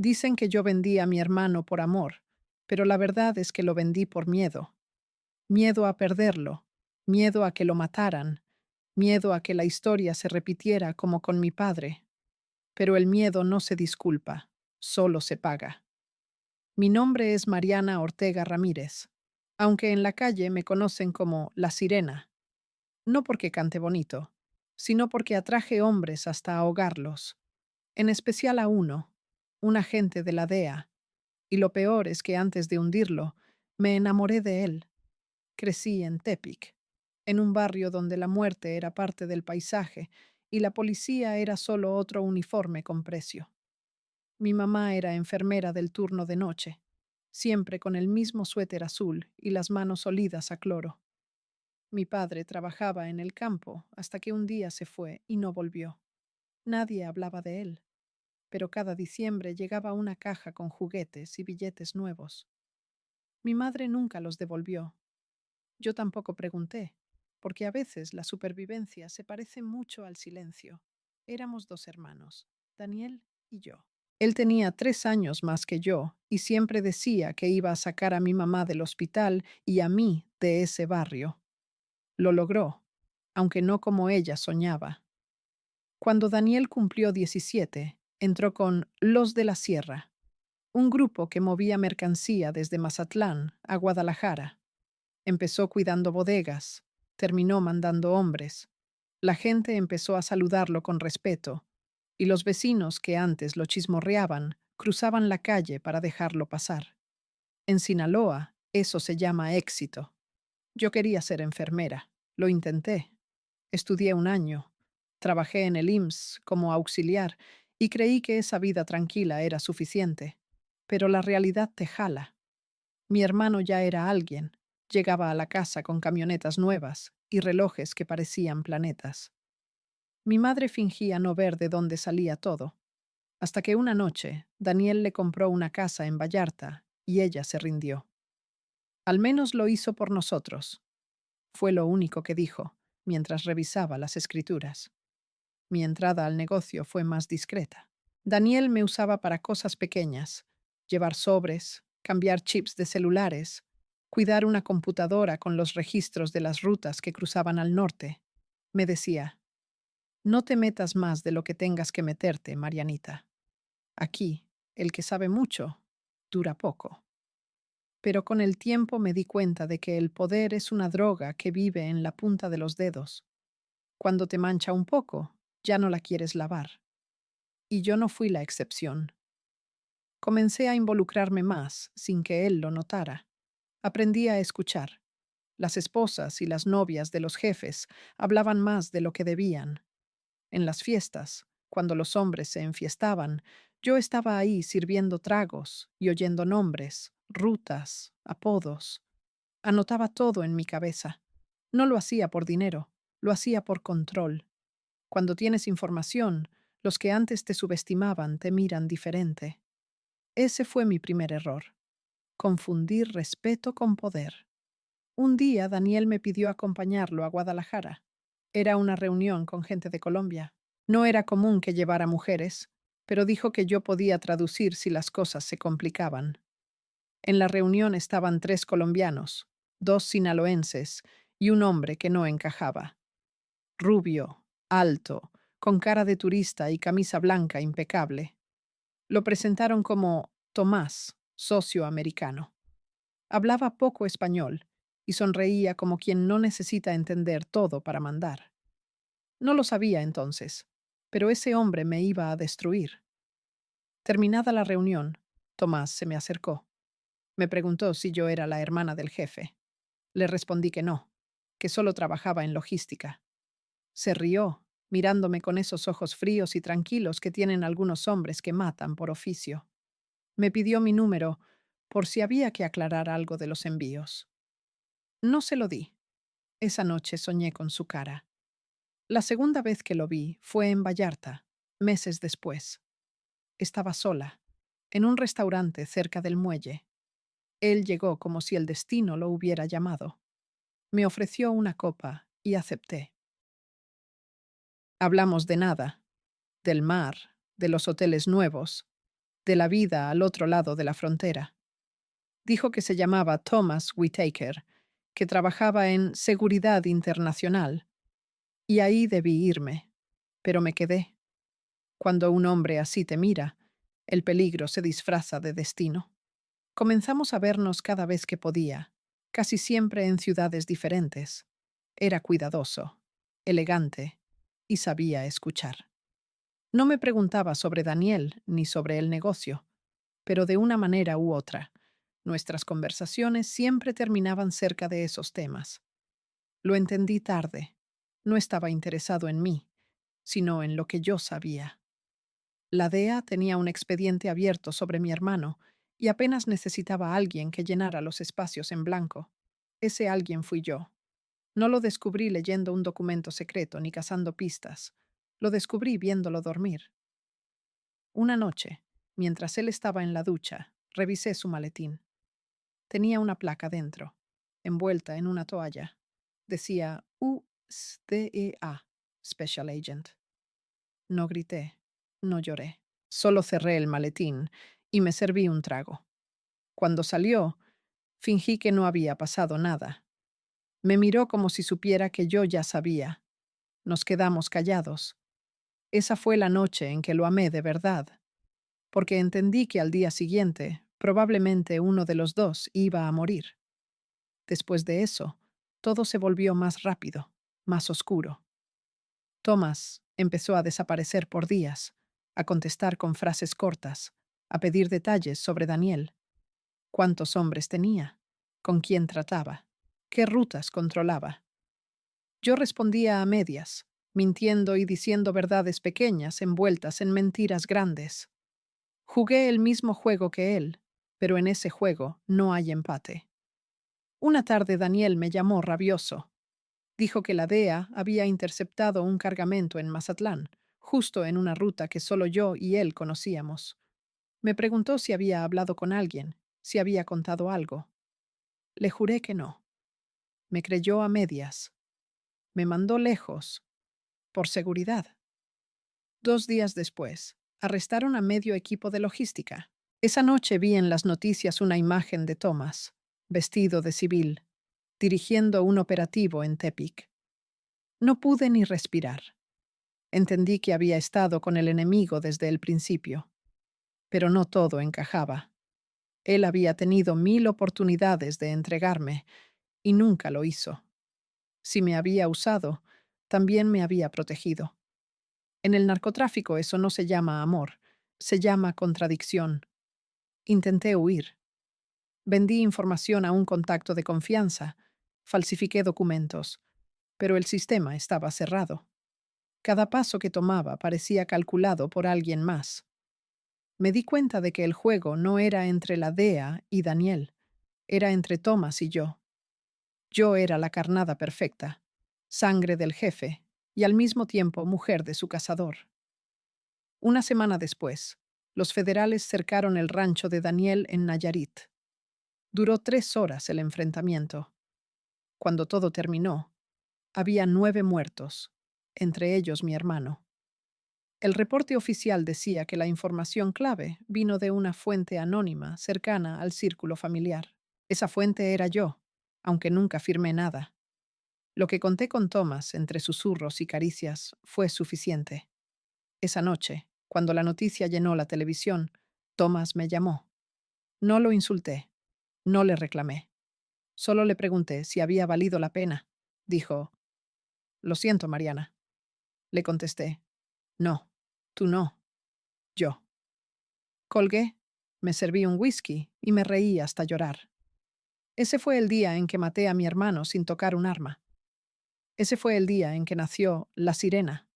Dicen que yo vendí a mi hermano por amor, pero la verdad es que lo vendí por miedo. Miedo a perderlo, miedo a que lo mataran, miedo a que la historia se repitiera como con mi padre. Pero el miedo no se disculpa, solo se paga. Mi nombre es Mariana Ortega Ramírez, aunque en la calle me conocen como La Sirena, no porque cante bonito, sino porque atraje hombres hasta ahogarlos, en especial a uno, un agente de la DEA, y lo peor es que antes de hundirlo, me enamoré de él. Crecí en Tepic, en un barrio donde la muerte era parte del paisaje y la policía era solo otro uniforme con precio. Mi mamá era enfermera del turno de noche, siempre con el mismo suéter azul y las manos olidas a cloro. Mi padre trabajaba en el campo hasta que un día se fue y no volvió. Nadie hablaba de él, pero cada diciembre llegaba una caja con juguetes y billetes nuevos. Mi madre nunca los devolvió. Yo tampoco pregunté, porque a veces la supervivencia se parece mucho al silencio. Éramos dos hermanos, Daniel y yo. Él tenía 3 años más que yo y siempre decía que iba a sacar a mi mamá del hospital y a mí de ese barrio. Lo logró, aunque no como ella soñaba. Cuando Daniel cumplió 17, entró con Los de la Sierra, un grupo que movía mercancía desde Mazatlán a Guadalajara. Empezó cuidando bodegas, terminó mandando hombres. La gente empezó a saludarlo con respeto, y los vecinos que antes lo chismorreaban cruzaban la calle para dejarlo pasar. En Sinaloa, eso se llama éxito. Yo quería ser enfermera. Lo intenté. Estudié un año. Trabajé en el IMSS como auxiliar y creí que esa vida tranquila era suficiente. Pero la realidad te jala. Mi hermano ya era alguien. Llegaba a la casa con camionetas nuevas y relojes que parecían planetas. Mi madre fingía no ver de dónde salía todo, hasta que una noche Daniel le compró una casa en Vallarta y ella se rindió. Al menos lo hizo por nosotros. Fue lo único que dijo, mientras revisaba las escrituras. Mi entrada al negocio fue más discreta. Daniel me usaba para cosas pequeñas, llevar sobres, cambiar chips de celulares, cuidar una computadora con los registros de las rutas que cruzaban al norte. Me decía, no te metas más de lo que tengas que meterte, Marianita. Aquí, el que sabe mucho, dura poco. Pero con el tiempo me di cuenta de que el poder es una droga que vive en la punta de los dedos. Cuando te mancha un poco, ya no la quieres lavar. Y yo no fui la excepción. Comencé a involucrarme más, sin que él lo notara. Aprendí a escuchar. Las esposas y las novias de los jefes hablaban más de lo que debían. En las fiestas, cuando los hombres se enfiestaban, yo estaba ahí sirviendo tragos y oyendo nombres, rutas, apodos. Anotaba todo en mi cabeza. No lo hacía por dinero, lo hacía por control. Cuando tienes información, los que antes te subestimaban te miran diferente. Ese fue mi primer error. Confundir respeto con poder. Un día Daniel me pidió acompañarlo a Guadalajara. Era una reunión con gente de Colombia. No era común que llevara mujeres, pero dijo que yo podía traducir si las cosas se complicaban. En la reunión estaban 3 colombianos, 2 sinaloenses y un hombre que no encajaba. Rubio, alto, con cara de turista y camisa blanca impecable. Lo presentaron como Tomás, socio americano. Hablaba poco español y sonreía como quien no necesita entender todo para mandar. No lo sabía entonces, pero ese hombre me iba a destruir. Terminada la reunión, Tomás se me acercó. Me preguntó si yo era la hermana del jefe. Le respondí que no, que solo trabajaba en logística. Se rió, mirándome con esos ojos fríos y tranquilos que tienen algunos hombres que matan por oficio. Me pidió mi número por si había que aclarar algo de los envíos. No se lo di. Esa noche soñé con su cara. La segunda vez que lo vi fue en Vallarta, meses después. Estaba sola, en un restaurante cerca del muelle. Él llegó como si el destino lo hubiera llamado. Me ofreció una copa y acepté. Hablamos de nada, del mar, de los hoteles nuevos. de la vida al otro lado de la frontera. Dijo que se llamaba Thomas Whitaker, que trabajaba en seguridad internacional, y ahí debí irme. Pero me quedé. Cuando un hombre así te mira, el peligro se disfraza de destino. Comenzamos a vernos cada vez que podía, casi siempre en ciudades diferentes. Era cuidadoso, elegante y sabía escuchar. No me preguntaba sobre Daniel ni sobre el negocio, pero de una manera u otra, nuestras conversaciones siempre terminaban cerca de esos temas. Lo entendí tarde. No estaba interesado en mí, sino en lo que yo sabía. La DEA tenía un expediente abierto sobre mi hermano y apenas necesitaba a alguien que llenara los espacios en blanco. Ese alguien fui yo. No lo descubrí leyendo un documento secreto ni cazando pistas. Lo descubrí viéndolo dormir. Una noche, mientras él estaba en la ducha, revisé su maletín. Tenía una placa dentro, envuelta en una toalla. Decía USDEA, Special Agent. No grité, no lloré. Solo cerré el maletín y me serví un trago. Cuando salió, fingí que no había pasado nada. Me miró como si supiera que yo ya sabía. Nos quedamos callados. Esa fue la noche en que lo amé de verdad, porque entendí que al día siguiente, probablemente uno de los dos iba a morir. Después de eso, todo se volvió más rápido, más oscuro. Thomas empezó a desaparecer por días, a contestar con frases cortas, a pedir detalles sobre Daniel. ¿Cuántos hombres tenía? ¿Con quién trataba? ¿Qué rutas controlaba? Yo respondía a medias, mintiendo y diciendo verdades pequeñas envueltas en mentiras grandes. Jugué el mismo juego que él, pero en ese juego no hay empate. Una tarde Daniel me llamó rabioso. Dijo que la DEA había interceptado un cargamento en Mazatlán, justo en una ruta que solo yo y él conocíamos. Me preguntó si había hablado con alguien, si había contado algo. Le juré que no. Me creyó a medias. Me mandó lejos, por seguridad. 2 días después, arrestaron a medio equipo de logística. Esa noche vi en las noticias una imagen de Thomas, vestido de civil, dirigiendo un operativo en Tepic. No pude ni respirar. Entendí que había estado con el enemigo desde el principio. Pero no todo encajaba. Él había tenido 1000 oportunidades de entregarme y nunca lo hizo. Si me había usado, también me había protegido. En el narcotráfico eso no se llama amor, se llama contradicción. Intenté huir. Vendí información a un contacto de confianza, falsifiqué documentos, pero el sistema estaba cerrado. Cada paso que tomaba parecía calculado por alguien más. Me di cuenta de que el juego no era entre la DEA y Daniel, era entre Thomas y yo. Yo era la carnada perfecta, sangre del jefe y al mismo tiempo mujer de su cazador. Una semana después, los federales cercaron el rancho de Daniel en Nayarit. Duró 3 horas el enfrentamiento. Cuando todo terminó, había 9 muertos, entre ellos mi hermano. El reporte oficial decía que la información clave vino de una fuente anónima cercana al círculo familiar. Esa fuente era yo, aunque nunca firmé nada. Lo que conté con Thomas entre susurros y caricias fue suficiente. Esa noche, cuando la noticia llenó la televisión, Thomas me llamó. No lo insulté, no le reclamé. Solo le pregunté si había valido la pena. Dijo, «Lo siento, Mariana». Le contesté, «No, tú no, yo». Colgué, me serví un whisky y me reí hasta llorar. Ese fue el día en que maté a mi hermano sin tocar un arma. Ese fue el día en que nació La Sirena.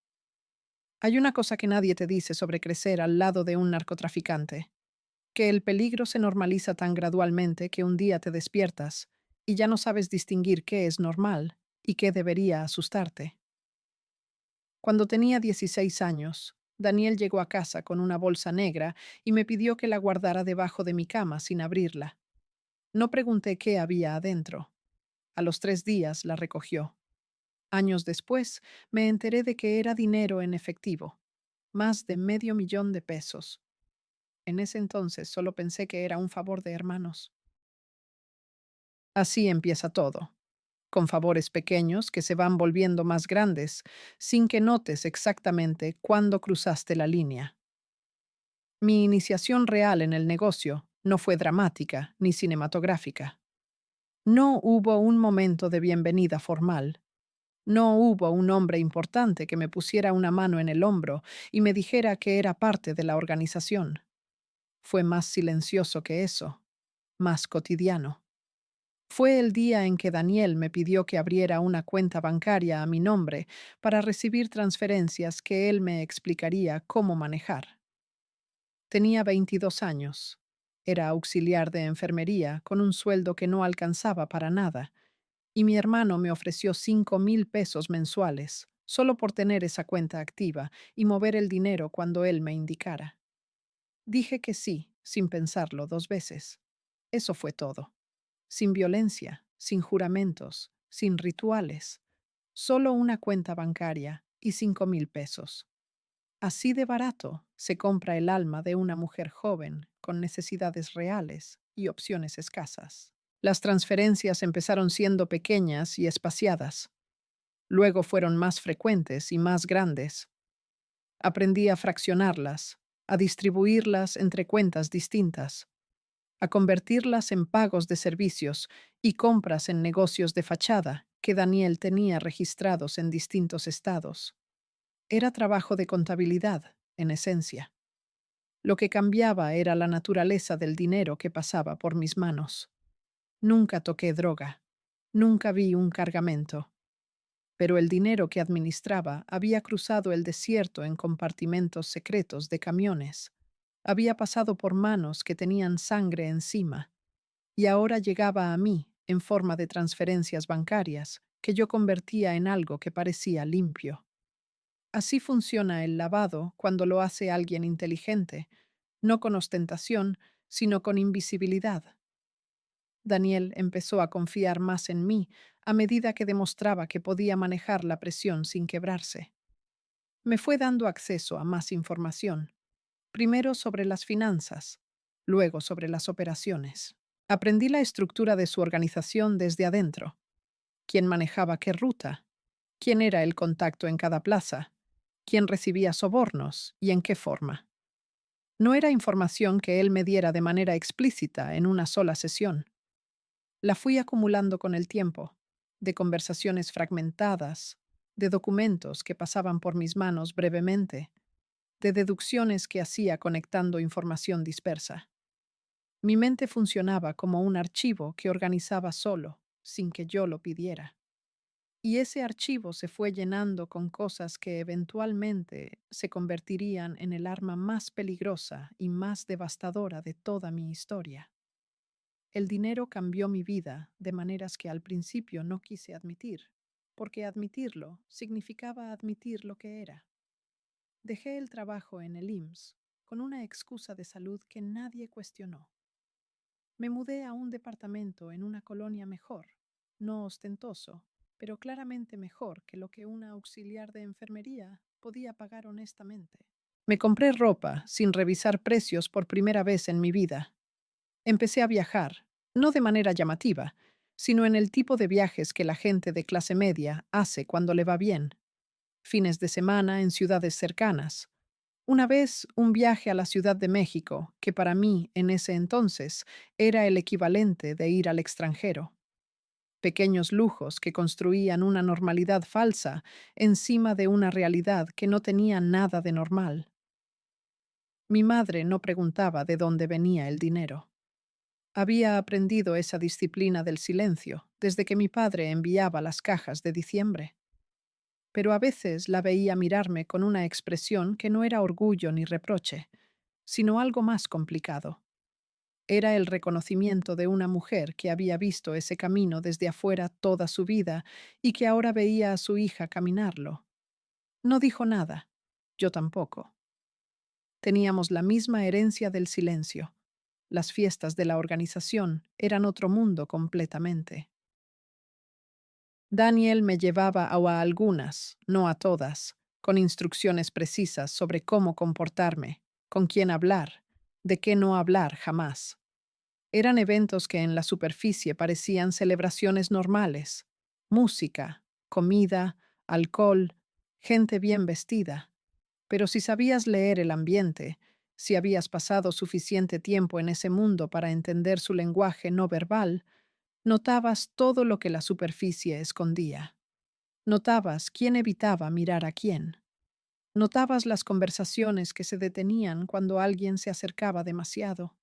Hay una cosa que nadie te dice sobre crecer al lado de un narcotraficante, que el peligro se normaliza tan gradualmente que un día te despiertas y ya no sabes distinguir qué es normal y qué debería asustarte. Cuando tenía 16 años, Daniel llegó a casa con una bolsa negra y me pidió que la guardara debajo de mi cama sin abrirla. No pregunté qué había adentro. A los 3 días la recogió. Años después, me enteré de que era dinero en efectivo, más de $500,000. En ese entonces solo pensé que era un favor de hermanos. Así empieza todo, con favores pequeños que se van volviendo más grandes, sin que notes exactamente cuándo cruzaste la línea. Mi iniciación real en el negocio no fue dramática ni cinematográfica. No hubo un momento de bienvenida formal. No hubo un hombre importante que me pusiera una mano en el hombro y me dijera que era parte de la organización. Fue más silencioso que eso, más cotidiano. Fue el día en que Daniel me pidió que abriera una cuenta bancaria a mi nombre para recibir transferencias que él me explicaría cómo manejar. Tenía 22 años. Era auxiliar de enfermería con un sueldo que no alcanzaba para nada, y mi hermano me ofreció 5,000 pesos mensuales, solo por tener esa cuenta activa y mover el dinero cuando él me indicara. Dije que sí, sin pensarlo 2 veces. Eso fue todo. Sin violencia, sin juramentos, sin rituales. Solo una cuenta bancaria y 5,000 pesos. Así de barato se compra el alma de una mujer joven con necesidades reales y opciones escasas. Las transferencias empezaron siendo pequeñas y espaciadas. Luego fueron más frecuentes y más grandes. Aprendí a fraccionarlas, a distribuirlas entre cuentas distintas, a convertirlas en pagos de servicios y compras en negocios de fachada que Daniel tenía registrados en distintos estados. Era trabajo de contabilidad, en esencia. Lo que cambiaba era la naturaleza del dinero que pasaba por mis manos. Nunca toqué droga, nunca vi un cargamento, pero el dinero que administraba había cruzado el desierto en compartimentos secretos de camiones, había pasado por manos que tenían sangre encima, y ahora llegaba a mí en forma de transferencias bancarias que yo convertía en algo que parecía limpio. Así funciona el lavado cuando lo hace alguien inteligente, no con ostentación, sino con invisibilidad. Daniel empezó a confiar más en mí a medida que demostraba que podía manejar la presión sin quebrarse. Me fue dando acceso a más información, primero sobre las finanzas, luego sobre las operaciones. Aprendí la estructura de su organización desde adentro, quién manejaba qué ruta, quién era el contacto en cada plaza, quién recibía sobornos y en qué forma. No era información que él me diera de manera explícita en una sola sesión. La fui acumulando con el tiempo, de conversaciones fragmentadas, de documentos que pasaban por mis manos brevemente, de deducciones que hacía conectando información dispersa. Mi mente funcionaba como un archivo que organizaba solo, sin que yo lo pidiera. Y ese archivo se fue llenando con cosas que eventualmente se convertirían en el arma más peligrosa y más devastadora de toda mi historia. El dinero cambió mi vida de maneras que al principio no quise admitir, porque admitirlo significaba admitir lo que era. Dejé el trabajo en el IMSS con una excusa de salud que nadie cuestionó. Me mudé a un departamento en una colonia mejor, no ostentoso, pero claramente mejor que lo que una auxiliar de enfermería podía pagar honestamente. Me compré ropa sin revisar precios por primera vez en mi vida. Empecé a viajar, no de manera llamativa, sino en el tipo de viajes que la gente de clase media hace cuando le va bien. Fines de semana en ciudades cercanas. Una vez un viaje a la Ciudad de México, que para mí, en ese entonces, era el equivalente de ir al extranjero. Pequeños lujos que construían una normalidad falsa encima de una realidad que no tenía nada de normal. Mi madre no preguntaba de dónde venía el dinero. Había aprendido esa disciplina del silencio desde que mi padre enviaba las cajas de diciembre. Pero a veces la veía mirarme con una expresión que no era orgullo ni reproche, sino algo más complicado. Era el reconocimiento de una mujer que había visto ese camino desde afuera toda su vida y que ahora veía a su hija caminarlo. No dijo nada, yo tampoco. Teníamos la misma herencia del silencio. Las fiestas de la organización eran otro mundo completamente. Daniel me llevaba a algunas, no a todas, con instrucciones precisas sobre cómo comportarme, con quién hablar, ¿De qué no hablar jamás? Eran eventos que en la superficie parecían celebraciones normales. Música, comida, alcohol, gente bien vestida. Pero si sabías leer el ambiente, si habías pasado suficiente tiempo en ese mundo para entender su lenguaje no verbal, notabas todo lo que la superficie escondía. Notabas quién evitaba mirar a quién. Notabas las conversaciones que se detenían cuando alguien se acercaba demasiado.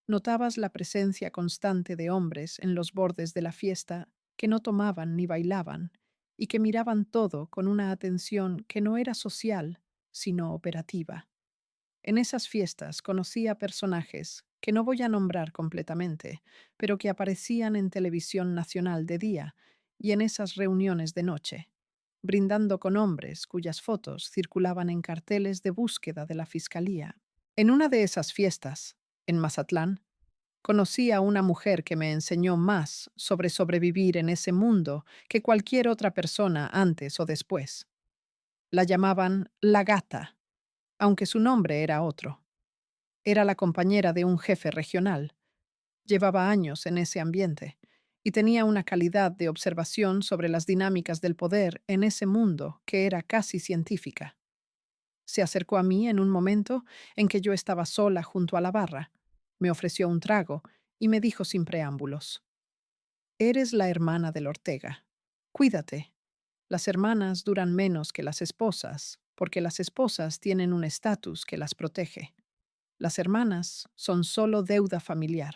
Notabas la presencia constante de hombres en los bordes de la fiesta que no tomaban ni bailaban y que miraban todo con una atención que no era social, sino operativa. En esas fiestas conocía personajes que no voy a nombrar completamente, pero que aparecían en televisión nacional de día y en esas reuniones de noche, brindando con hombres cuyas fotos circulaban en carteles de búsqueda de la fiscalía. En una de esas fiestas, en Mazatlán, conocí a una mujer que me enseñó más sobre sobrevivir en ese mundo que cualquier otra persona antes o después. La llamaban la gata, aunque su nombre era otro. Era la compañera de un jefe regional. Llevaba años en ese ambiente y tenía una calidad de observación sobre las dinámicas del poder en ese mundo que era casi científica. Se acercó a mí en un momento en que yo estaba sola junto a la barra. Me ofreció un trago y me dijo sin preámbulos: Eres la hermana del Ortega. Cuídate. Las hermanas duran menos que las esposas, porque las esposas tienen un estatus que las protege. Las hermanas son solo deuda familiar.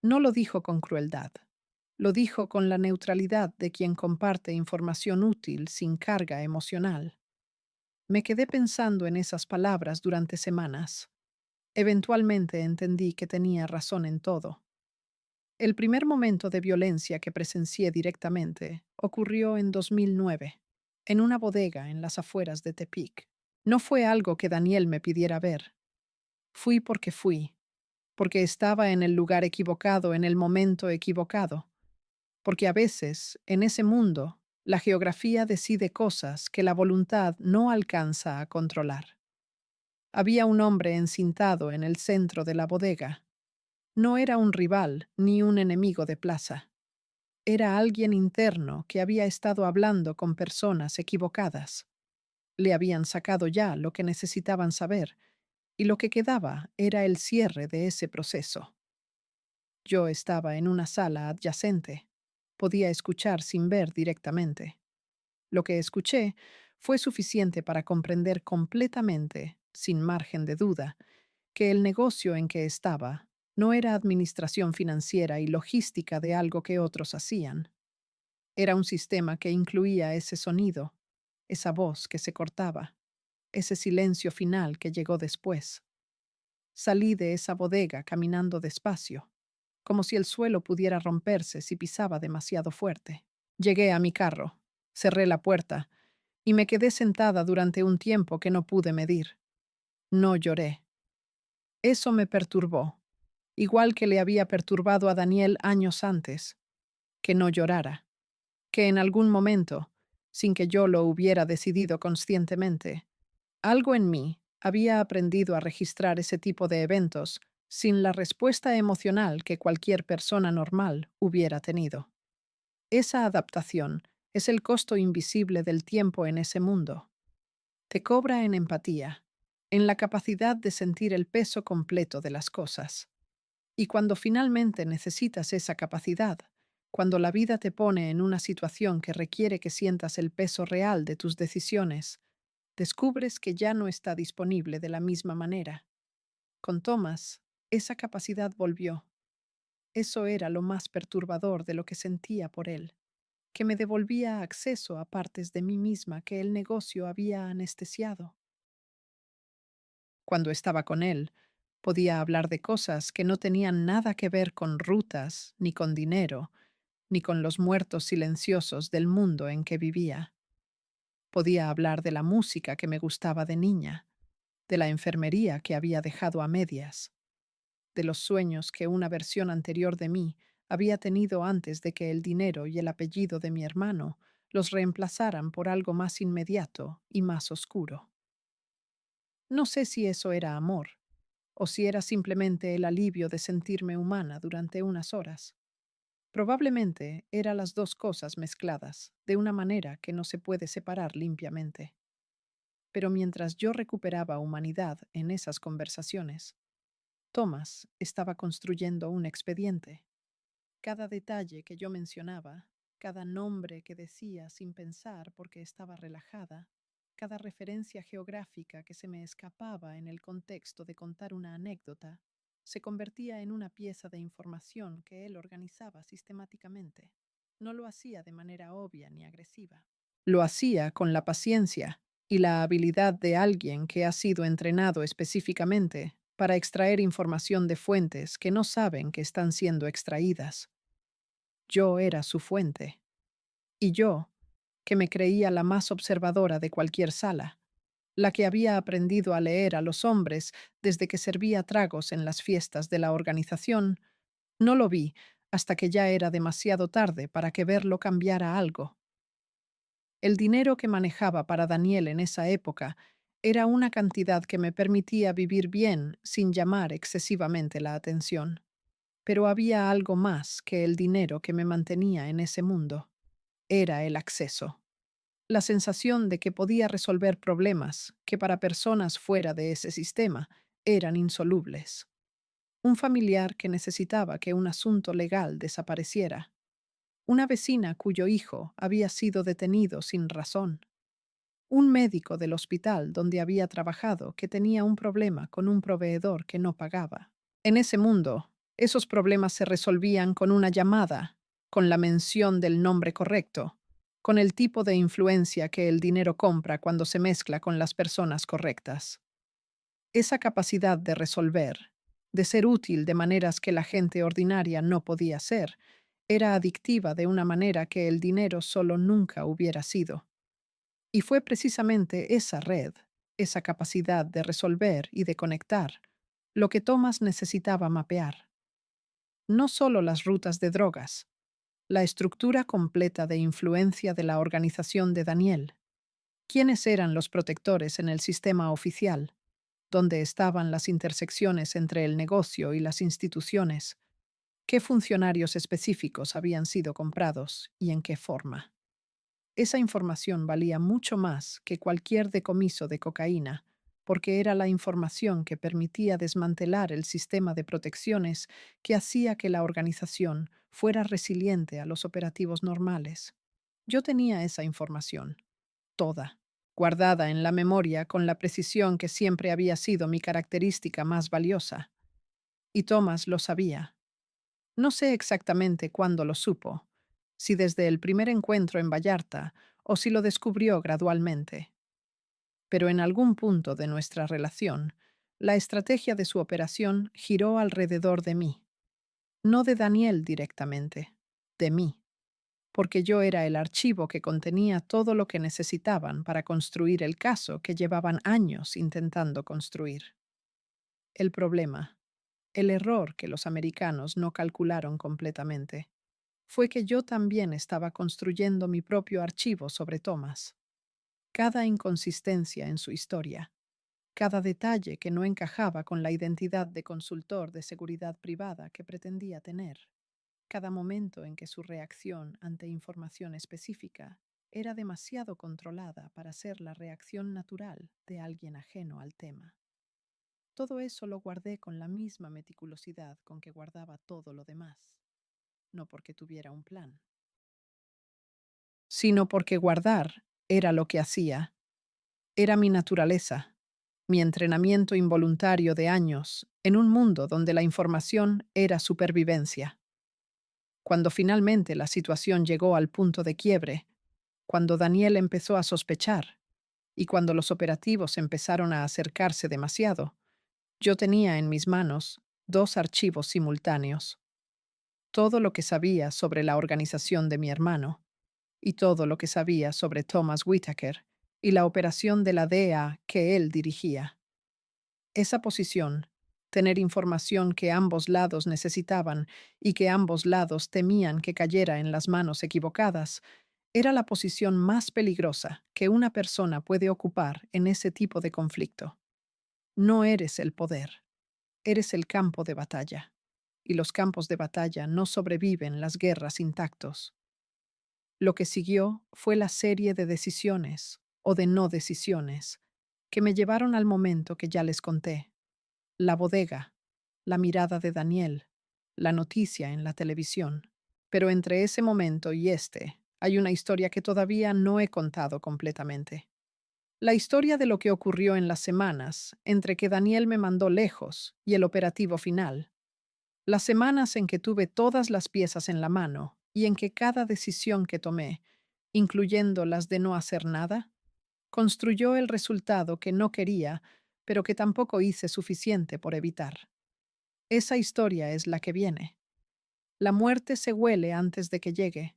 No lo dijo con crueldad. Lo dijo con la neutralidad de quien comparte información útil sin carga emocional. Me quedé pensando en esas palabras durante semanas. Eventualmente entendí que tenía razón en todo. El primer momento de violencia que presencié directamente ocurrió en 2009, en una bodega en las afueras de Tepic. No fue algo que Daniel me pidiera ver. Fui, porque estaba en el lugar equivocado en el momento equivocado, porque a veces, en ese mundo, la geografía decide cosas que la voluntad no alcanza a controlar. Había un hombre encintado en el centro de la bodega. No era un rival ni un enemigo de plaza. Era alguien interno que había estado hablando con personas equivocadas. Le habían sacado ya lo que necesitaban saber, y lo que quedaba era el cierre de ese proceso. Yo estaba en una sala adyacente. Podía escuchar sin ver directamente. Lo que escuché fue suficiente para comprender completamente, sin margen de duda, que el negocio en que estaba no era administración financiera y logística de algo que otros hacían. Era un sistema que incluía ese sonido, esa voz que se cortaba, ese silencio final que llegó después. Salí de esa bodega caminando despacio, como si el suelo pudiera romperse si pisaba demasiado fuerte. Llegué a mi carro, cerré la puerta y me quedé sentada durante un tiempo que no pude medir. No lloré. Eso me perturbó, igual que le había perturbado a Daniel años antes, que no llorara, que en algún momento, sin que yo lo hubiera decidido conscientemente, algo en mí había aprendido a registrar ese tipo de eventos sin la respuesta emocional que cualquier persona normal hubiera tenido. Esa adaptación es el costo invisible del tiempo en ese mundo. Te cobra en empatía, en la capacidad de sentir el peso completo de las cosas. Y cuando finalmente necesitas esa capacidad, cuando la vida te pone en una situación que requiere que sientas el peso real de tus decisiones, descubres que ya no está disponible de la misma manera. Con Thomas, esa capacidad volvió. Eso era lo más perturbador de lo que sentía por él, que me devolvía acceso a partes de mí misma que el negocio había anestesiado. Cuando estaba con él, podía hablar de cosas que no tenían nada que ver con rutas, ni con dinero, ni con los muertos silenciosos del mundo en que vivía. Podía hablar de la música que me gustaba de niña, de la enfermería que había dejado a medias, de los sueños que una versión anterior de mí había tenido antes de que el dinero y el apellido de mi hermano los reemplazaran por algo más inmediato y más oscuro. No sé si eso era amor, o si era simplemente el alivio de sentirme humana durante unas horas. Probablemente eran las dos cosas mezcladas, de una manera que no se puede separar limpiamente. Pero mientras yo recuperaba humanidad en esas conversaciones, Thomas estaba construyendo un expediente. Cada detalle que yo mencionaba, cada nombre que decía sin pensar porque estaba relajada, cada referencia geográfica que se me escapaba en el contexto de contar una anécdota, se convertía en una pieza de información que él organizaba sistemáticamente. No lo hacía de manera obvia ni agresiva. Lo hacía con la paciencia y la habilidad de alguien que ha sido entrenado específicamente para extraer información de fuentes que no saben que están siendo extraídas. Yo era su fuente. Y yo, que me creía la más observadora de cualquier sala, la que había aprendido a leer a los hombres desde que servía tragos en las fiestas de la organización, no lo vi hasta que ya era demasiado tarde para que verlo cambiara algo. El dinero que manejaba para Daniel en esa época era una cantidad que me permitía vivir bien sin llamar excesivamente la atención. Pero había algo más que el dinero que me mantenía en ese mundo. Era el acceso. La sensación de que podía resolver problemas que para personas fuera de ese sistema eran insolubles. Un familiar que necesitaba que un asunto legal desapareciera. Una vecina cuyo hijo había sido detenido sin razón. Un médico del hospital donde había trabajado que tenía un problema con un proveedor que no pagaba. En ese mundo, esos problemas se resolvían con una llamada, con la mención del nombre correcto, con el tipo de influencia que el dinero compra cuando se mezcla con las personas correctas. Esa capacidad de resolver, de ser útil de maneras que la gente ordinaria no podía ser, era adictiva de una manera que el dinero solo nunca hubiera sido. Y fue precisamente esa red, esa capacidad de resolver y de conectar, lo que Thomas necesitaba mapear. No solo las rutas de drogas, la estructura completa de influencia de la organización de Daniel. ¿Quiénes eran los protectores en el sistema oficial? ¿Dónde estaban las intersecciones entre el negocio y las instituciones? ¿Qué funcionarios específicos habían sido comprados y en qué forma? Esa información valía mucho más que cualquier decomiso de cocaína, porque era la información que permitía desmantelar el sistema de protecciones que hacía que la organización fuera resiliente a los operativos normales. Yo tenía esa información, toda, guardada en la memoria con la precisión que siempre había sido mi característica más valiosa. Y Thomas lo sabía. No sé exactamente cuándo lo supo, si desde el primer encuentro en Vallarta o si lo descubrió gradualmente. Pero en algún punto de nuestra relación, la estrategia de su operación giró alrededor de mí. No de Daniel directamente, de mí, porque yo era el archivo que contenía todo lo que necesitaban para construir el caso que llevaban años intentando construir. El problema, el error que los americanos no calcularon completamente, fue que yo también estaba construyendo mi propio archivo sobre Thomas. Cada inconsistencia en su historia, cada detalle que no encajaba con la identidad de consultor de seguridad privada que pretendía tener, cada momento en que su reacción ante información específica era demasiado controlada para ser la reacción natural de alguien ajeno al tema. Todo eso lo guardé con la misma meticulosidad con que guardaba todo lo demás, no porque tuviera un plan, sino porque guardar era lo que hacía, era mi naturaleza, mi entrenamiento involuntario de años en un mundo donde la información era supervivencia. Cuando finalmente la situación llegó al punto de quiebre, cuando Daniel empezó a sospechar y cuando los operativos empezaron a acercarse demasiado, yo tenía en mis manos dos archivos simultáneos. Todo lo que sabía sobre la organización de mi hermano y todo lo que sabía sobre Thomas Whittaker y la operación de la DEA que él dirigía. Esa posición, tener información que ambos lados necesitaban y que ambos lados temían que cayera en las manos equivocadas, era la posición más peligrosa que una persona puede ocupar en ese tipo de conflicto. No eres el poder. Eres el campo de batalla, y los campos de batalla no sobreviven las guerras intactos. Lo que siguió fue la serie de decisiones, o de no decisiones, que me llevaron al momento que ya les conté. La bodega, la mirada de Daniel, la noticia en la televisión. Pero entre ese momento y este, hay una historia que todavía no he contado completamente. La historia de lo que ocurrió en las semanas entre que Daniel me mandó lejos y el operativo final. Las semanas en que tuve todas las piezas en la mano y en que cada decisión que tomé, incluyendo las de no hacer nada, construyó el resultado que no quería, pero que tampoco hice suficiente por evitar. Esa historia es la que viene. La muerte se huele antes de que llegue.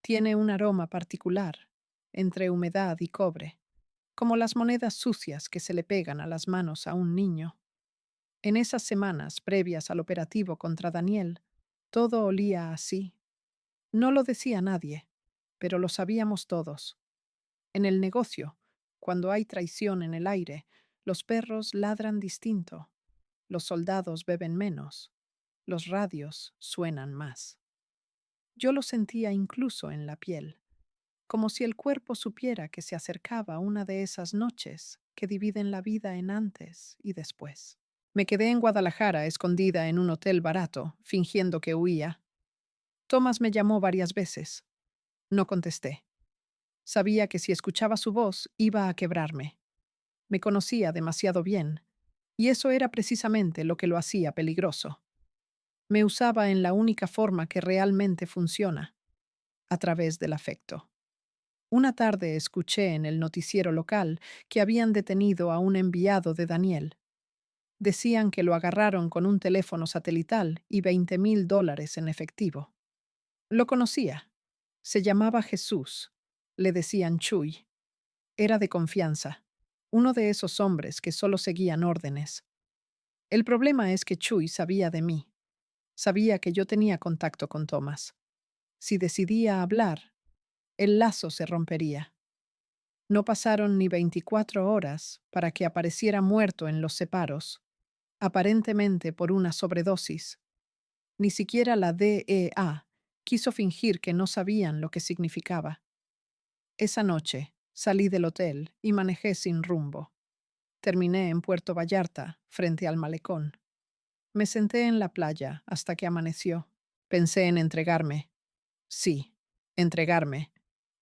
Tiene un aroma particular, entre humedad y cobre, como las monedas sucias que se le pegan a las manos a un niño. En esas semanas previas al operativo contra Daniel, todo olía así. No lo decía nadie, pero lo sabíamos todos. En el negocio, cuando hay traición en el aire, los perros ladran distinto, los soldados beben menos, los radios suenan más. Yo lo sentía incluso en la piel, como si el cuerpo supiera que se acercaba una de esas noches que dividen la vida en antes y después. Me quedé en Guadalajara, escondida en un hotel barato, fingiendo que huía. Thomas me llamó varias veces. No contesté. Sabía que si escuchaba su voz iba a quebrarme. Me conocía demasiado bien, y eso era precisamente lo que lo hacía peligroso. Me usaba en la única forma que realmente funciona, a través del afecto. Una tarde escuché en el noticiero local que habían detenido a un enviado de Daniel. Decían que lo agarraron con un teléfono satelital y $20,000 en efectivo. Lo conocía. Se llamaba Jesús. Le decían Chuy. Era de confianza. Uno de esos hombres que solo seguían órdenes. El problema es que Chuy sabía de mí. Sabía que yo tenía contacto con Thomas. Si decidía hablar, el lazo se rompería. No pasaron ni 24 horas para que apareciera muerto en los separos, aparentemente por una sobredosis. Ni siquiera la DEA quiso fingir que no sabían lo que significaba. Esa noche salí del hotel y manejé sin rumbo. Terminé en Puerto Vallarta, frente al malecón. Me senté en la playa hasta que amaneció. Pensé en entregarme. Sí, entregarme.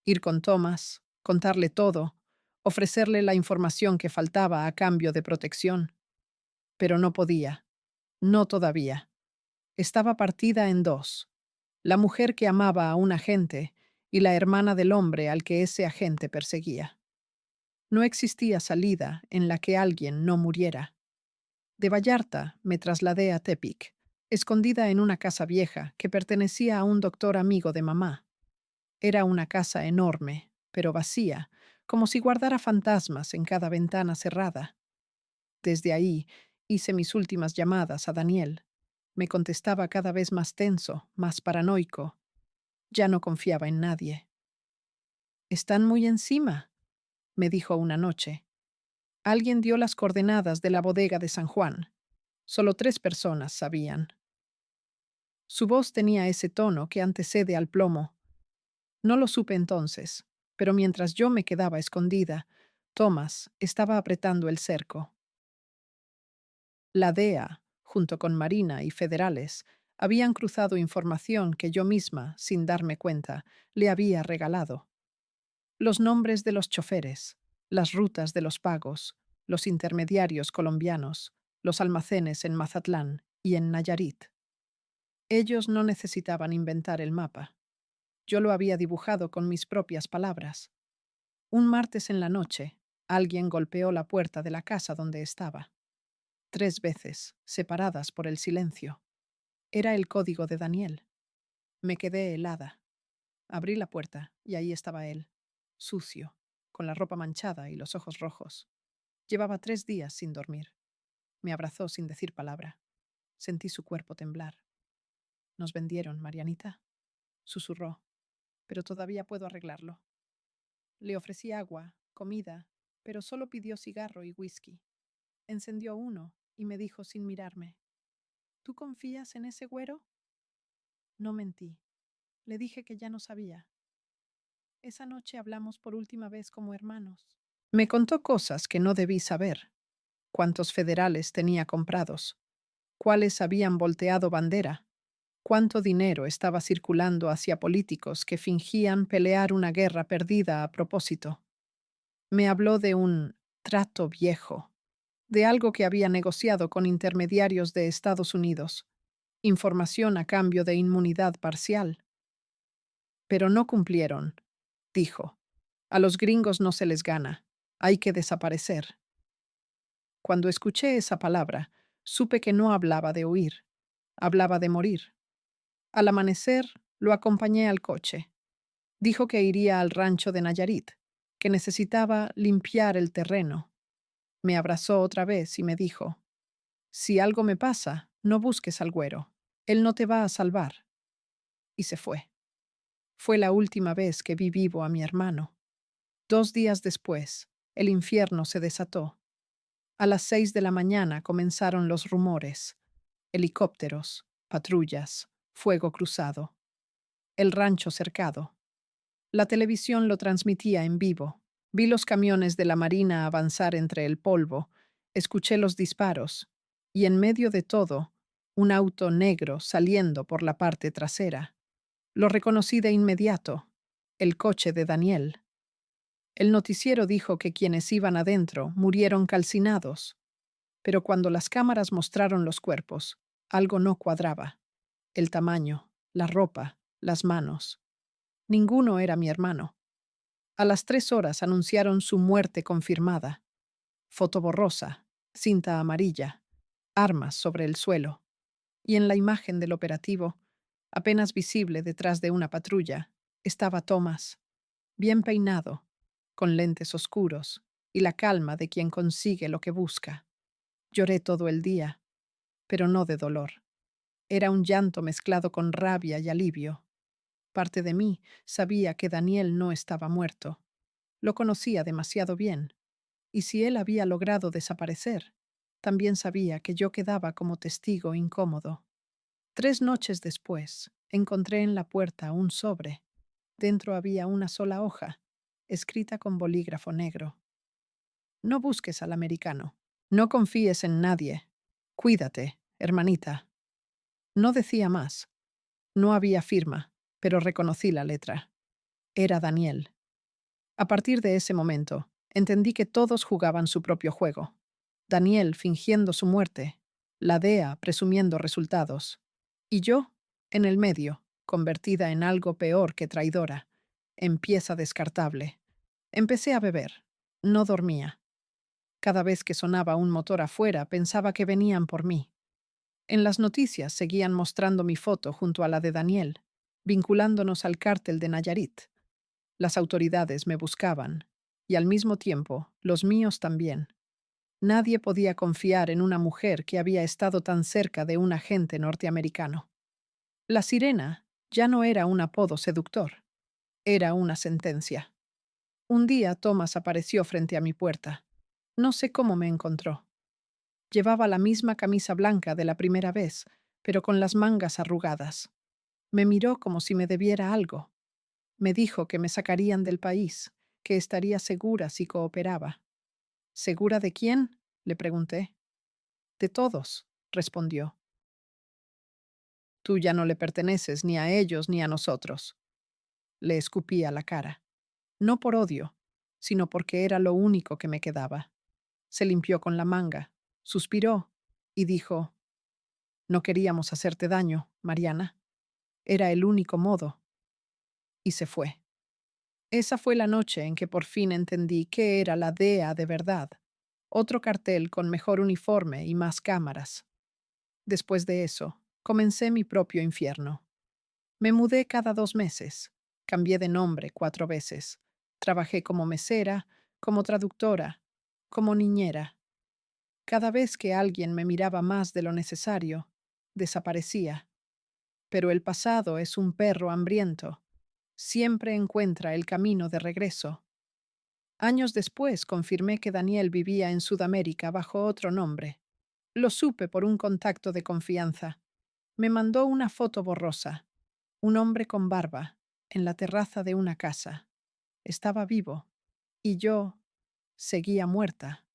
Ir con Thomas, contarle todo, ofrecerle la información que faltaba a cambio de protección. Pero no podía. No todavía. Estaba partida en dos. La mujer que amaba a un agente y la hermana del hombre al que ese agente perseguía. No existía salida en la que alguien no muriera. De Vallarta me trasladé a Tepic, escondida en una casa vieja que pertenecía a un doctor amigo de mamá. Era una casa enorme, pero vacía, como si guardara fantasmas en cada ventana cerrada. Desde ahí hice mis últimas llamadas a Daniel. Me contestaba cada vez más tenso, más paranoico. Ya no confiaba en nadie. «Están muy encima», me dijo una noche. Alguien dio las coordenadas de la bodega de San Juan. Solo 3 personas sabían. Su voz tenía ese tono que antecede al plomo. No lo supe entonces, pero mientras yo me quedaba escondida, Thomas estaba apretando el cerco. La DEA, junto con Marina y federales, habían cruzado información que yo misma, sin darme cuenta, le había regalado. Los nombres de los choferes, las rutas de los pagos, los intermediarios colombianos, los almacenes en Mazatlán y en Nayarit. Ellos no necesitaban inventar el mapa. Yo lo había dibujado con mis propias palabras. Un martes en la noche, alguien golpeó la puerta de la casa donde estaba. 3 veces, separadas por el silencio. Era el código de Daniel. Me quedé helada. Abrí la puerta y ahí estaba él, sucio, con la ropa manchada y los ojos rojos. Llevaba 3 días sin dormir. Me abrazó sin decir palabra. Sentí su cuerpo temblar. «Nos vendieron, Marianita», susurró, «pero todavía puedo arreglarlo». Le ofrecí agua, comida, pero solo pidió cigarro y whisky. Encendió uno y me dijo sin mirarme: ¿Tú confías en ese güero? No mentí. Le dije que ya no sabía. Esa noche hablamos por última vez como hermanos. Me contó cosas que no debí saber: cuántos federales tenía comprados, cuáles habían volteado bandera, cuánto dinero estaba circulando hacia políticos que fingían pelear una guerra perdida a propósito. Me habló de un trato viejo, de algo que había negociado con intermediarios de Estados Unidos, información a cambio de inmunidad parcial. Pero no cumplieron, dijo. A los gringos no se les gana, hay que desaparecer. Cuando escuché esa palabra, supe que no hablaba de huir, hablaba de morir. Al amanecer, lo acompañé al coche. Dijo que iría al rancho de Nayarit, que necesitaba limpiar el terreno. Me abrazó otra vez y me dijo: si algo me pasa, no busques al güero. Él no te va a salvar. Y se fue. Fue la última vez que vi vivo a mi hermano. 2 días después, el infierno se desató. A las 6 de la mañana comenzaron los rumores: helicópteros, patrullas, fuego cruzado, el rancho cercado. La televisión lo transmitía en vivo. Vi los camiones de la Marina avanzar entre el polvo, escuché los disparos, y en medio de todo, un auto negro saliendo por la parte trasera. Lo reconocí de inmediato: el coche de Daniel. El noticiero dijo que quienes iban adentro murieron calcinados, pero cuando las cámaras mostraron los cuerpos, algo no cuadraba: el tamaño, la ropa, las manos. Ninguno era mi hermano. A las 3 horas anunciaron su muerte confirmada. Foto borrosa, cinta amarilla, armas sobre el suelo. Y en la imagen del operativo, apenas visible detrás de una patrulla, estaba Thomas, bien peinado, con lentes oscuros y la calma de quien consigue lo que busca. Lloré todo el día, pero no de dolor. Era un llanto mezclado con rabia y alivio. Parte de mí sabía que Daniel no estaba muerto. Lo conocía demasiado bien. Y si él había logrado desaparecer, también sabía que yo quedaba como testigo incómodo. 3 noches después, encontré en la puerta un sobre. Dentro había una sola hoja, escrita con bolígrafo negro: no busques al americano. No confíes en nadie. Cuídate, hermanita. No decía más. No había firma, pero reconocí la letra. Era Daniel. A partir de ese momento, entendí que todos jugaban su propio juego. Daniel fingiendo su muerte, la DEA presumiendo resultados, y yo, en el medio, convertida en algo peor que traidora, en pieza descartable. Empecé a beber. No dormía. Cada vez que sonaba un motor afuera, pensaba que venían por mí. En las noticias seguían mostrando mi foto junto a la de Daniel, vinculándonos al cártel de Nayarit. Las autoridades me buscaban, y al mismo tiempo, los míos también. Nadie podía confiar en una mujer que había estado tan cerca de un agente norteamericano. La sirena ya no era un apodo seductor, era una sentencia. Un día Thomas apareció frente a mi puerta. No sé cómo me encontró. Llevaba la misma camisa blanca de la primera vez, pero con las mangas arrugadas. Me miró como si me debiera algo. Me dijo que me sacarían del país, que estaría segura si cooperaba. ¿Segura de quién?, le pregunté. De todos, respondió. Tú ya no le perteneces ni a ellos ni a nosotros. Le escupí a la cara. No por odio, sino porque era lo único que me quedaba. Se limpió con la manga, suspiró y dijo: no queríamos hacerte daño, Mariana. Era el único modo. Y se fue. Esa fue la noche en que por fin entendí qué era la DEA de verdad. Otro cartel con mejor uniforme y más cámaras. Después de eso, comencé mi propio infierno. Me mudé cada 2 meses. Cambié de nombre 4 veces. Trabajé como mesera, como traductora, como niñera. Cada vez que alguien me miraba más de lo necesario, desaparecía. Pero el pasado es un perro hambriento. Siempre encuentra el camino de regreso. Años después confirmé que Daniel vivía en Sudamérica bajo otro nombre. Lo supe por un contacto de confianza. Me mandó una foto borrosa. Un hombre con barba, en la terraza de una casa. Estaba vivo. Y yo seguía muerta.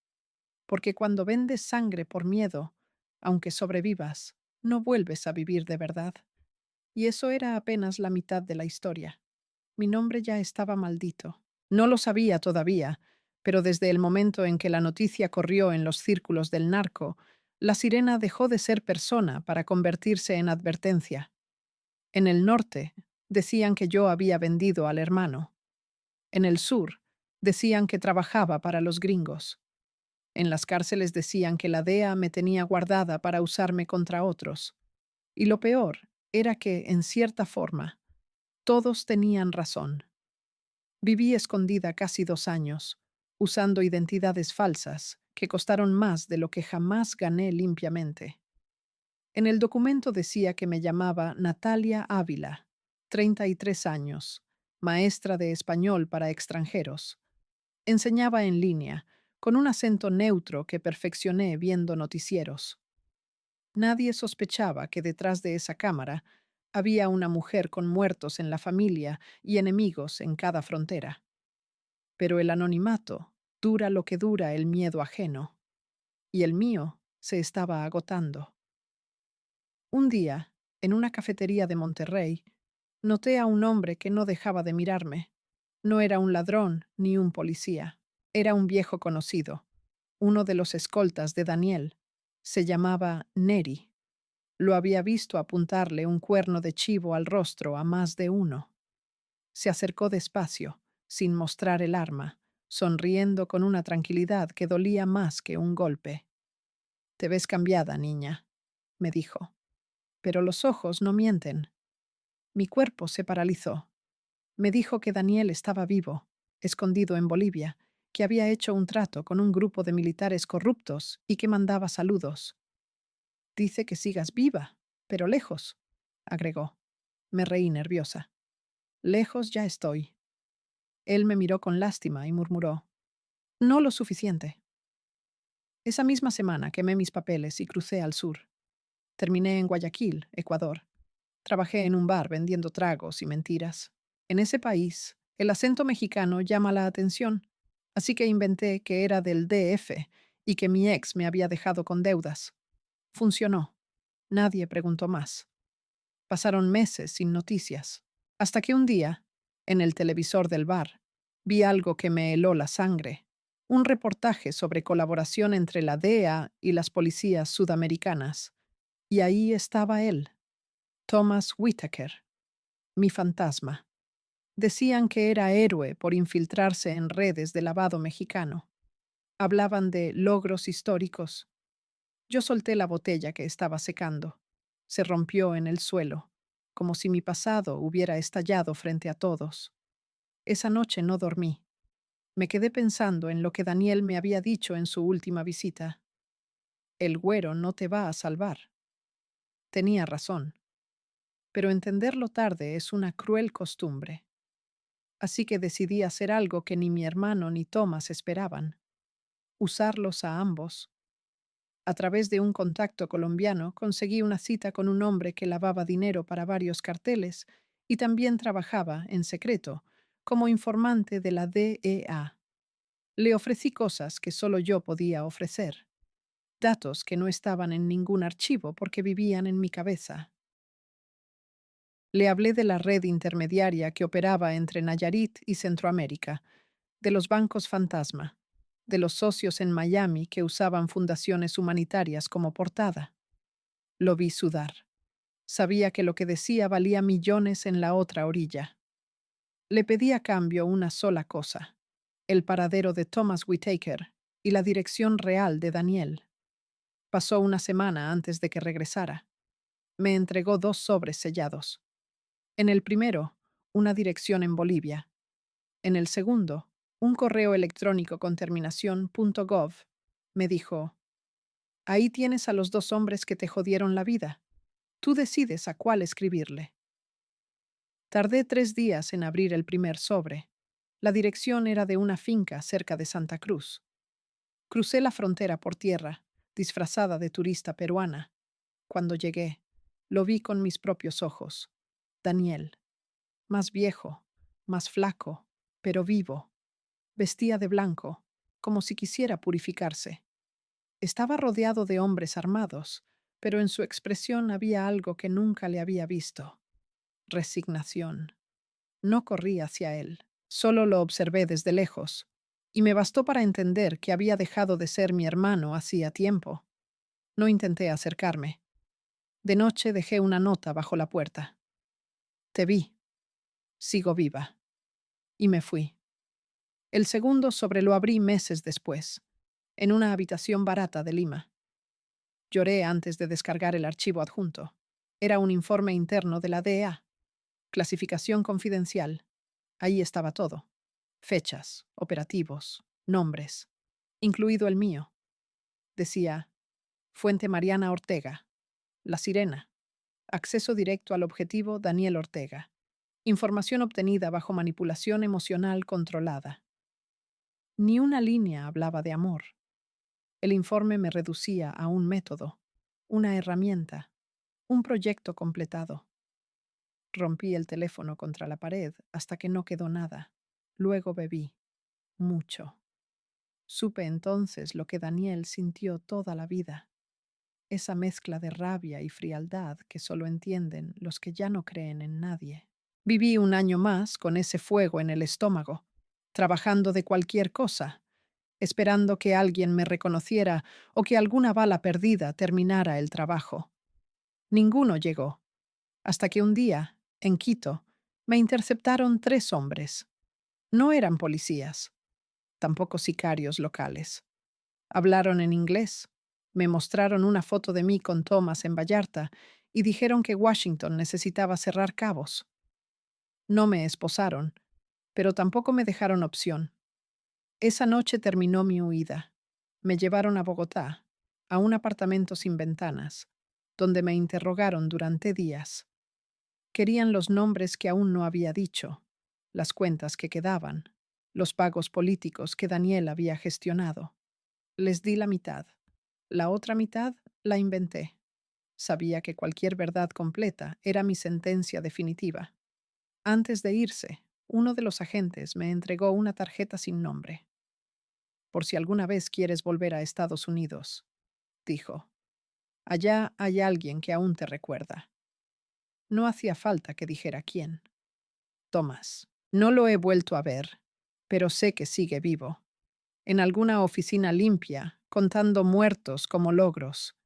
Porque cuando vendes sangre por miedo, aunque sobrevivas, no vuelves a vivir de verdad. Y eso era apenas la mitad de la historia. Mi nombre ya estaba maldito. No lo sabía todavía, pero desde el momento en que la noticia corrió en los círculos del narco, la sirena dejó de ser persona para convertirse en advertencia. En el norte, decían que yo había vendido al hermano. En el sur, decían que trabajaba para los gringos. En las cárceles decían que la DEA me tenía guardada para usarme contra otros. Y lo peor era que, en cierta forma, todos tenían razón. Viví escondida casi 2 años, usando identidades falsas que costaron más de lo que jamás gané limpiamente. En el documento decía que me llamaba Natalia Ávila, 33 años, maestra de español para extranjeros. Enseñaba en línea, con un acento neutro que perfeccioné viendo noticieros. Nadie sospechaba que detrás de esa cámara había una mujer con muertos en la familia y enemigos en cada frontera. Pero el anonimato dura lo que dura el miedo ajeno, y el mío se estaba agotando. Un día, en una cafetería de Monterrey, noté a un hombre que no dejaba de mirarme. No era un ladrón ni un policía, era un viejo conocido, uno de los escoltas de Daniel. Se llamaba Neri. Lo había visto apuntarle un cuerno de chivo al rostro a más de uno. Se acercó despacio, sin mostrar el arma, sonriendo con una tranquilidad que dolía más que un golpe. «Te ves cambiada, niña», me dijo. Pero los ojos no mienten. Mi cuerpo se paralizó. Me dijo que Daniel estaba vivo, escondido en Bolivia, que había hecho un trato con un grupo de militares corruptos y que mandaba saludos. «Dice que sigas viva, pero lejos», agregó. Me reí nerviosa. «Lejos ya estoy». Él me miró con lástima y murmuró: «No lo suficiente». Esa misma semana quemé mis papeles y crucé al sur. Terminé en Guayaquil, Ecuador. Trabajé en un bar vendiendo tragos y mentiras. En ese país, el acento mexicano llama la atención, así que inventé que era del DF y que mi ex me había dejado con deudas. Funcionó. Nadie preguntó más. Pasaron meses sin noticias, hasta que un día, en el televisor del bar, vi algo que me heló la sangre. Un reportaje sobre colaboración entre la DEA y las policías sudamericanas. Y ahí estaba él, Thomas Whitaker, mi fantasma. Decían que era héroe por infiltrarse en redes de lavado mexicano. Hablaban de logros históricos. Yo solté la botella que estaba secando. Se rompió en el suelo, como si mi pasado hubiera estallado frente a todos. Esa noche no dormí. Me quedé pensando en lo que Daniel me había dicho en su última visita. El güero no te va a salvar. Tenía razón. Pero entenderlo tarde es una cruel costumbre. Así que decidí hacer algo que ni mi hermano ni Thomas esperaban: usarlos a ambos. A través de un contacto colombiano conseguí una cita con un hombre que lavaba dinero para varios carteles y también trabajaba, en secreto, como informante de la DEA. Le ofrecí cosas que solo yo podía ofrecer, datos que no estaban en ningún archivo porque vivían en mi cabeza. Le hablé de la red intermediaria que operaba entre Nayarit y Centroamérica, de los bancos fantasma, de los socios en Miami que usaban fundaciones humanitarias como portada. Lo vi sudar. Sabía que lo que decía valía millones en la otra orilla. Le pedí a cambio una sola cosa: el paradero de Thomas Whitaker y la dirección real de Daniel. Pasó una semana antes de que regresara. Me entregó 2 sobres sellados. En el primero, una dirección en Bolivia. En el segundo, un correo electrónico con terminación .gov. Me dijo: «Ahí tienes a los 2 hombres que te jodieron la vida. Tú decides a cuál escribirle». Tardé 3 días en abrir el primer sobre. La dirección era de una finca cerca de Santa Cruz. Crucé la frontera por tierra, disfrazada de turista peruana. Cuando llegué, lo vi con mis propios ojos. Daniel, más viejo, más flaco, pero vivo. Vestía de blanco, como si quisiera purificarse. Estaba rodeado de hombres armados, pero en su expresión había algo que nunca le había visto: resignación. No corrí hacia él, solo lo observé desde lejos, y me bastó para entender que había dejado de ser mi hermano hacía tiempo. No intenté acercarme. De noche dejé una nota bajo la puerta. Te vi, sigo viva. Y me fui. El segundo sobre lo abrí meses después, en una habitación barata de Lima. Lloré antes de descargar el archivo adjunto. Era un informe interno de la DEA. Clasificación confidencial. Ahí estaba todo: fechas, operativos, nombres, incluido el mío. Decía: Fuente Mariana Ortega, La Sirena. Acceso directo al objetivo Daniel Ortega. Información obtenida bajo manipulación emocional controlada. Ni una línea hablaba de amor. El informe me reducía a un método, una herramienta, un proyecto completado. Rompí el teléfono contra la pared hasta que no quedó nada. Luego bebí, mucho. Supe entonces lo que Daniel sintió toda la vida: esa mezcla de rabia y frialdad que solo entienden los que ya no creen en nadie. Viví un año más con ese fuego en el estómago, trabajando de cualquier cosa, esperando que alguien me reconociera o que alguna bala perdida terminara el trabajo. Ninguno llegó, hasta que un día, en Quito, me interceptaron 3 hombres. No eran policías, tampoco sicarios locales. Hablaron en inglés, me mostraron una foto de mí con Thomas en Vallarta y dijeron que Washington necesitaba cerrar cabos. No me esposaron, pero tampoco me dejaron opción. Esa noche terminó mi huida. Me llevaron a Bogotá, a un apartamento sin ventanas, donde me interrogaron durante días. Querían los nombres que aún no había dicho, las cuentas que quedaban, los pagos políticos que Daniel había gestionado. Les di la mitad. La otra mitad la inventé. Sabía que cualquier verdad completa era mi sentencia definitiva. Antes de irse, uno de los agentes me entregó una tarjeta sin nombre. Por si alguna vez quieres volver a Estados Unidos, dijo. Allá hay alguien que aún te recuerda. No hacía falta que dijera quién. Tomás. No lo he vuelto a ver, pero sé que sigue vivo. En alguna oficina limpia, contando muertos como logros.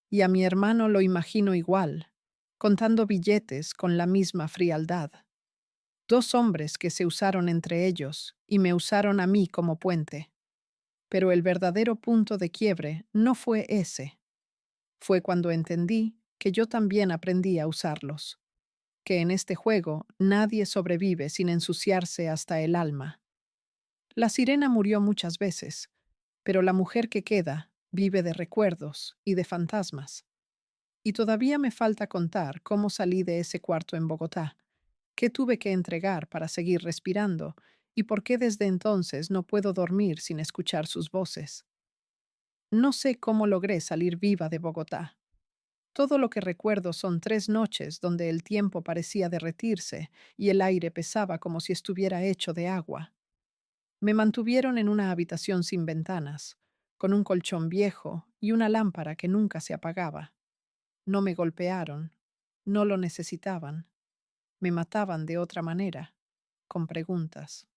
Y a mi hermano lo imagino igual, contando billetes con la misma frialdad. 2 hombres que se usaron entre ellos y me usaron a mí como puente. Pero el verdadero punto de quiebre no fue ese. Fue cuando entendí que yo también aprendí a usarlos, que en este juego nadie sobrevive sin ensuciarse hasta el alma. La sirena murió muchas veces, pero la mujer que queda vive de recuerdos y de fantasmas. Y todavía me falta contar cómo salí de ese cuarto en Bogotá, qué tuve que entregar para seguir respirando y por qué desde entonces no puedo dormir sin escuchar sus voces. No sé cómo logré salir viva de Bogotá. Todo lo que recuerdo son 3 noches donde el tiempo parecía derretirse y el aire pesaba como si estuviera hecho de agua. Me mantuvieron en una habitación sin ventanas, con un colchón viejo y una lámpara que nunca se apagaba. No me golpearon, no lo necesitaban. Me mataban de otra manera, con preguntas.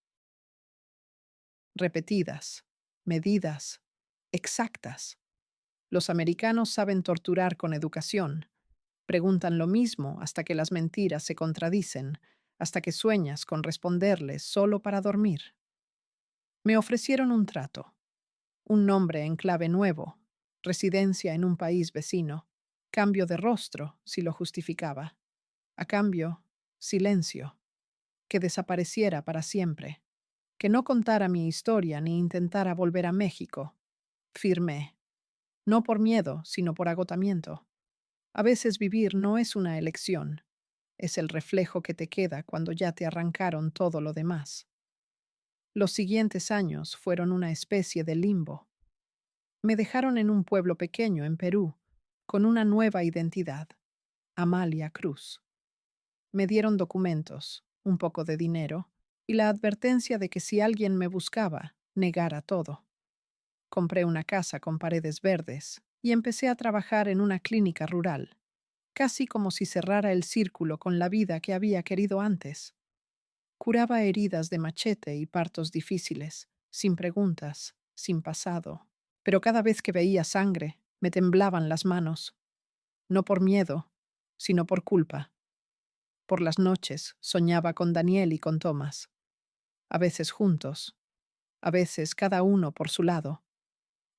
Repetidas, medidas, exactas. Los americanos saben torturar con educación. Preguntan lo mismo hasta que las mentiras se contradicen, hasta que sueñas con responderles solo para dormir. Me ofrecieron un trato, un nombre en clave nuevo, residencia en un país vecino, cambio de rostro si lo justificaba. A cambio, silencio, que desapareciera para siempre, que no contara mi historia ni intentara volver a México. Firmé, no por miedo, sino por agotamiento. A veces vivir no es una elección, es el reflejo que te queda cuando ya te arrancaron todo lo demás. Los siguientes años fueron una especie de limbo. Me dejaron en un pueblo pequeño en Perú, con una nueva identidad, Amalia Cruz. Me dieron documentos, un poco de dinero y la advertencia de que si alguien me buscaba, negara todo. Compré una casa con paredes verdes y empecé a trabajar en una clínica rural, casi como si cerrara el círculo con la vida que había querido antes. Curaba heridas de machete y partos difíciles, sin preguntas, sin pasado. Pero cada vez que veía sangre, me temblaban las manos, no por miedo, sino por culpa. Por las noches soñaba con Daniel y con Tomás, a veces juntos, a veces cada uno por su lado.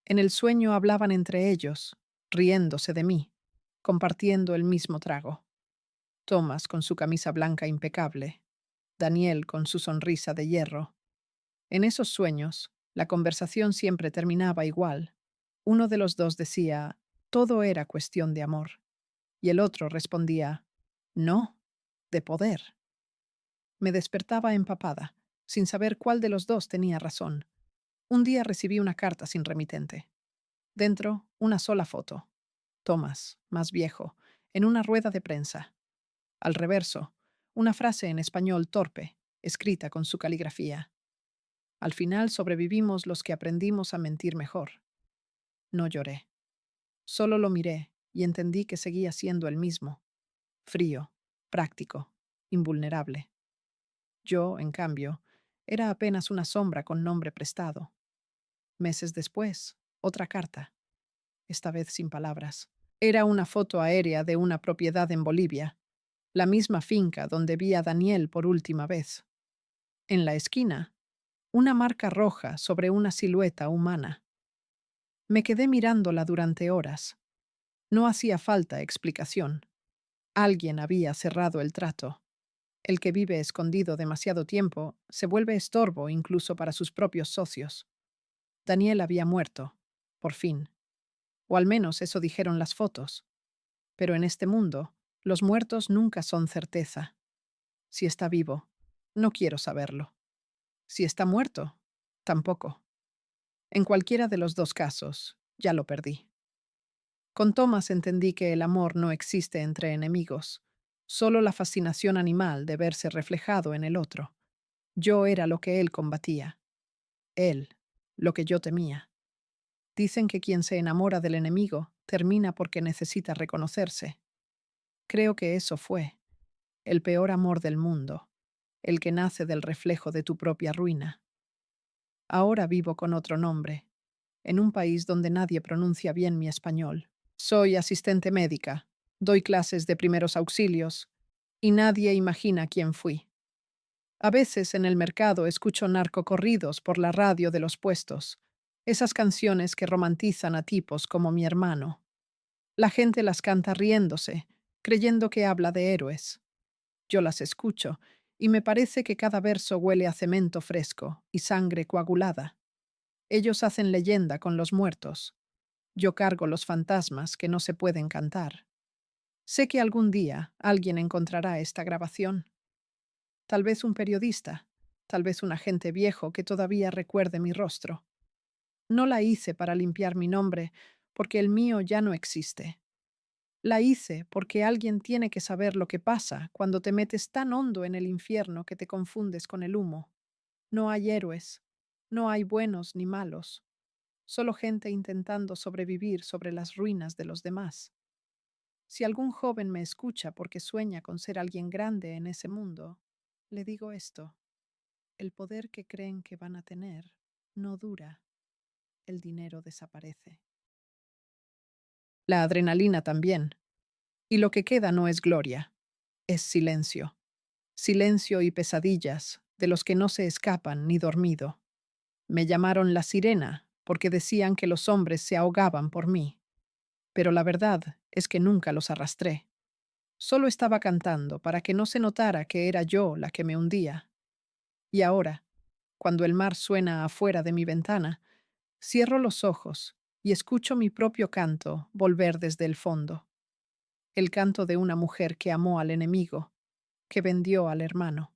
En el sueño hablaban entre ellos, riéndose de mí, compartiendo el mismo trago. Tomás con su camisa blanca impecable, Daniel con su sonrisa de hierro. En esos sueños, la conversación siempre terminaba igual. Uno de los dos decía, todo era cuestión de amor, y el otro respondía, no, de poder. Me despertaba empapada, sin saber cuál de los dos tenía razón. Un día recibí una carta sin remitente. Dentro, una sola foto. Tomás, más viejo, en una rueda de prensa. Al reverso, una frase en español torpe, escrita con su caligrafía. Al final sobrevivimos los que aprendimos a mentir mejor. No lloré. Solo lo miré y entendí que seguía siendo el mismo. Frío, práctico, invulnerable. Yo, en cambio, era apenas una sombra con nombre prestado. Meses después, otra carta, esta vez sin palabras. Era una foto aérea de una propiedad en Bolivia, la misma finca donde vi a Daniel por última vez. En la esquina, una marca roja sobre una silueta humana. Me quedé mirándola durante horas. No hacía falta explicación. Alguien había cerrado el trato. El que vive escondido demasiado tiempo se vuelve estorbo incluso para sus propios socios. Daniel había muerto, por fin. O al menos eso dijeron las fotos. Pero en este mundo, los muertos nunca son certeza. Si está vivo, no quiero saberlo. Si está muerto, tampoco. En cualquiera de los dos casos, ya lo perdí. Con Thomas entendí que el amor no existe entre enemigos, solo la fascinación animal de verse reflejado en el otro. Yo era lo que él combatía. Él, lo que yo temía. Dicen que quien se enamora del enemigo termina porque necesita reconocerse. Creo que eso fue el peor amor del mundo, el que nace del reflejo de tu propia ruina. Ahora vivo con otro nombre, en un país donde nadie pronuncia bien mi español. Soy asistente médica, doy clases de primeros auxilios, y nadie imagina quién fui. A veces en el mercado escucho narcocorridos por la radio de los puestos, esas canciones que romantizan a tipos como mi hermano. La gente las canta riéndose, creyendo que habla de héroes. Yo las escucho, y me parece que cada verso huele a cemento fresco y sangre coagulada. Ellos hacen leyenda con los muertos. Yo cargo los fantasmas que no se pueden cantar. Sé que algún día alguien encontrará esta grabación. Tal vez un periodista, tal vez un agente viejo que todavía recuerde mi rostro. No la hice para limpiar mi nombre, porque el mío ya no existe. La hice porque alguien tiene que saber lo que pasa cuando te metes tan hondo en el infierno que te confundes con el humo. No hay héroes, no hay buenos ni malos, solo gente intentando sobrevivir sobre las ruinas de los demás. Si algún joven me escucha porque sueña con ser alguien grande en ese mundo, le digo esto: el poder que creen que van a tener no dura, el dinero desaparece. La adrenalina también. Y lo que queda no es gloria, es silencio. Silencio y pesadillas, de los que no se escapan ni dormido. Me llamaron la sirena porque decían que los hombres se ahogaban por mí. Pero la verdad es que nunca los arrastré. Solo estaba cantando para que no se notara que era yo la que me hundía. Y ahora, cuando el mar suena afuera de mi ventana, cierro los ojos y escucho mi propio canto volver desde el fondo. El canto de una mujer que amó al enemigo, que vendió al hermano,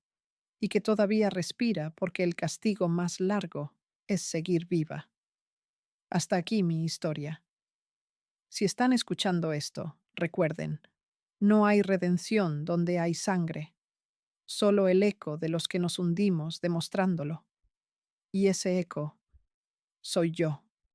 y que todavía respira porque el castigo más largo es seguir viva. Hasta aquí mi historia. Si están escuchando esto, recuerden, no hay redención donde hay sangre, solo el eco de los que nos hundimos demostrándolo. Y ese eco soy yo.